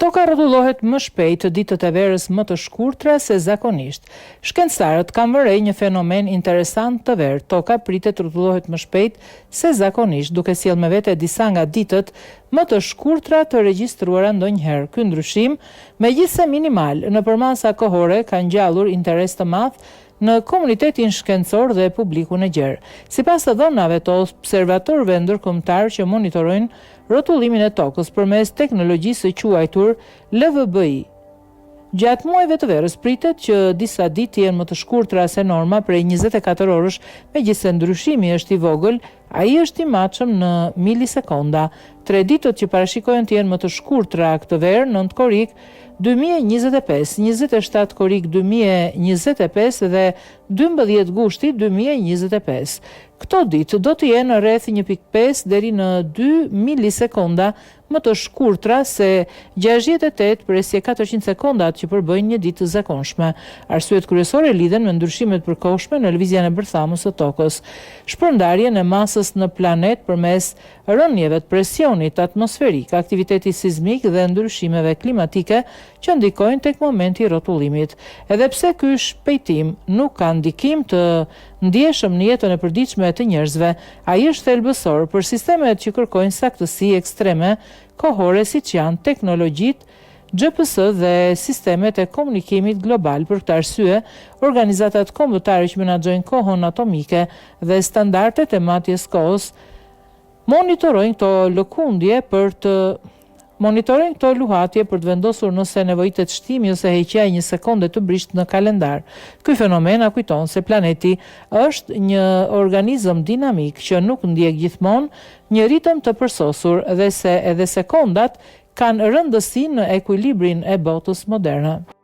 Toka rrotullohet më shpejt ditët e verës më të shkurtra se zakonisht. Shkencëtarët kanë vërej një fenomen interesant të verë. Toka pritet rrotullohet më shpejt se zakonisht, duke sjellë me vete disa nga ditët më të shkurtra të regjistruara ndonjëherë. Ky ndryshim, megjithëse minimal, nëpër masa kohore ka ngjallur interes të madh në komunitetin shkencor dhe publikun e gjerë. Sipas të dhënave të observatorëve ndërkombëtar që monitorojnë rrotullimin e tokës përmes teknologjisë së quajtur LVBI. Gjatë muajve të verës pritet që disa ditë jenë më të shkurtra se norma prej 24 orësh, megjithëse ndryshimi është i vogël, ai është i matshëm në milisekonda. 3 ditët që parashikohen të jenë më të shkurtra këtë verë, 9 korik 2025, 27 korik 2025 dhe 12 gushti 2025. Këto ditë do të jenë rreth 1.5 deri në 2 milisekonda më të shkurtra se 68/400 sekondat që përbëjnë një ditë të zakonshme. Arsyet kryesore lidhen me ndryshimet përkohshme në lëvizjen e bërthamës së tokës, shpërndarjen e masës në planet përmes rënjeve të presionit atmosferik, aktiviteti sismik dhe ndryshimeve klimatike që ndikojnë tek momenti i rrotullimit. Edhe pse ky shpejtim nuk ka ndikim të ndjeshëm në jetën e përditshme të njerëzve, ai është thelbësor për sistemet që kërkojnë saktësi ekstreme kohore siç janë teknologjitë, GPS dhe sistemet e komunikimit global. Për këtë arsye, organizatat kombëtare që menaxhojnë kohën atomike dhe standardet e matjes kohës monitorojnë këto luhatje për të vendosur nëse nevojitet shtimi ose heqja e 1 sekonde të brisht në kalendar. Ky fenomen na kujton se planeti është një organizëm dinamik që nuk ndjek gjithmonë një ritëm të përsosur dhe se edhe sekondat kanë rëndësi në ekuilibrin e botës moderne.